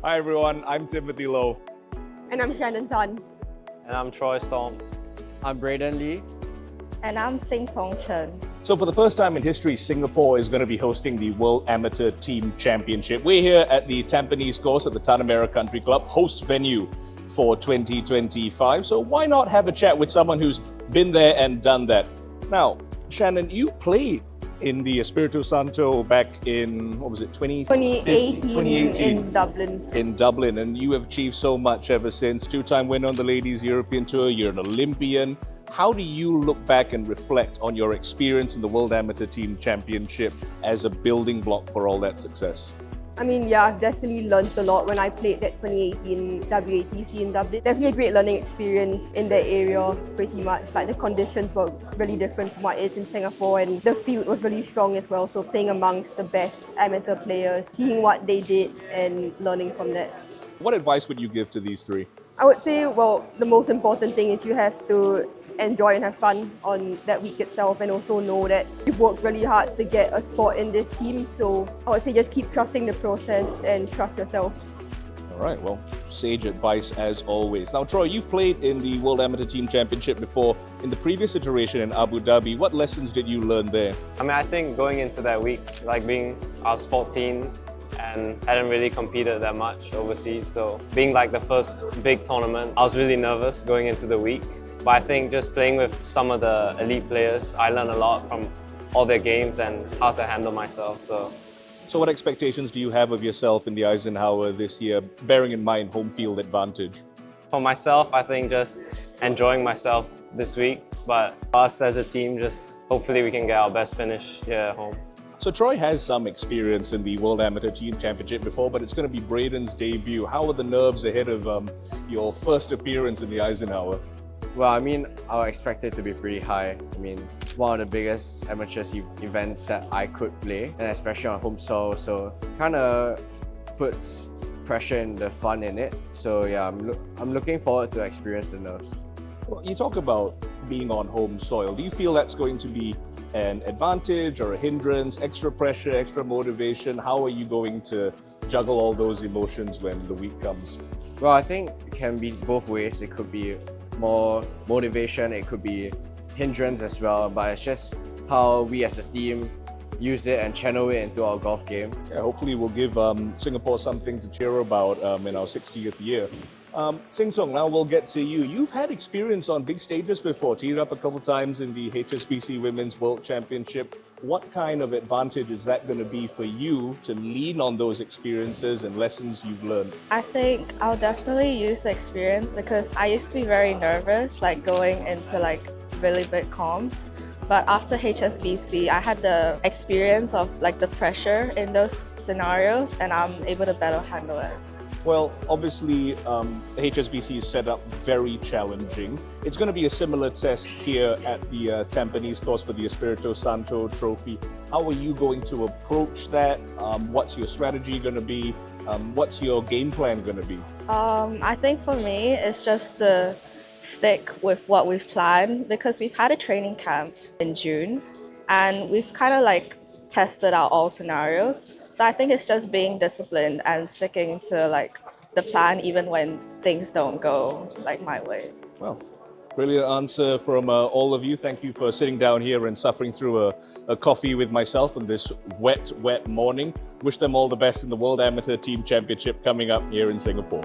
Hi everyone, I'm Timothy Lowe. And I'm Shannon Tan. And I'm Troy Storm. I'm Braden Lee. And I'm Sing Tong Chen. So for the first time in history, Singapore is going to be hosting the World Amateur Team Championship. We're here at the Tampines course at the Tanah Merah Country Club, host venue for 2025. So why not have a chat with someone who's been there and done that? Now, Shannon, you played in the Espirito Santo back in, what was it, 2018 in Dublin. In Dublin, and you have achieved so much ever since. Two-time winner on the Ladies European Tour, you're an Olympian. How do you look back and reflect on your experience in the World Amateur Team Championship as a building block for all that success? I mean, yeah, I've definitely learned a lot when I played that 2018 WATC in Dublin. Definitely a great learning experience in that area, pretty much. Like the conditions were really different from what it is in Singapore, and the field was really strong as well. So playing amongst the best amateur players, seeing what they did and learning from that. What advice would you give to these three? I would say, well, the most important thing is you have to enjoy and have fun on that week itself, and also know that you've worked really hard to get a spot in this team. So I would say just keep trusting the process and trust yourself. All right, well, sage advice as always. Now, Troy, you've played in the World Amateur Team Championship before in the previous iteration in Abu Dhabi. What lessons did you learn there? I think going into that week, I was 14 and hadn't really competed that much overseas. So being like the first big tournament, I was really nervous going into the week. But I think just playing with some of the elite players, I learned a lot from all their games and how to handle myself. So what expectations do you have of yourself in the Eisenhower this year, bearing in mind home field advantage? For myself, I think just enjoying myself this week. But us as a team, just hopefully we can get our best finish here at home. So Troy has some experience in the World Amateur Team Championship before, but it's going to be Braden's debut. How are the nerves ahead of your first appearance in the Eisenhower? Well, I expect it to be pretty high. One of the biggest amateur events that I could play, and especially on home soil, so kind of puts pressure and the fun in it. So yeah, I'm looking forward to experience the nerves. Well, you talk about being on home soil. Do you feel that's going to be an advantage or a hindrance, extra pressure, extra motivation? How are you going to juggle all those emotions when the week comes? Well, I think it can be both ways. It could be more motivation, it could be hindrance as well, but it's just how we as a team use it and channel it into our golf game. Yeah, hopefully we'll give Singapore something to cheer about in our 60th year. Sing Song, now we'll get to you. You've had experience on big stages before, teed up a couple times in the HSBC Women's World Championship. What kind of advantage is that going to be for you to lean on those experiences and lessons you've learned? I think I'll definitely use the experience because I used to be very nervous, like going into really big comps. But after HSBC, I had the experience of the pressure in those scenarios, and I'm able to better handle it. Well, obviously, HSBC is set up very challenging. It's going to be a similar test here at the Tampines course for the Espirito Santo Trophy. How are you going to approach that? What's your strategy going to be? What's your game plan going to be? I think for me, it's just to stick with what we've planned, because we've had a training camp in June and we've kind of tested out all scenarios. So I think it's just being disciplined and sticking to the plan even when things don't go my way. Well, brilliant answer from all of you. Thank you for sitting down here and suffering through a coffee with myself on this wet morning. Wish them all the best in the World Amateur Team Championship coming up here in Singapore.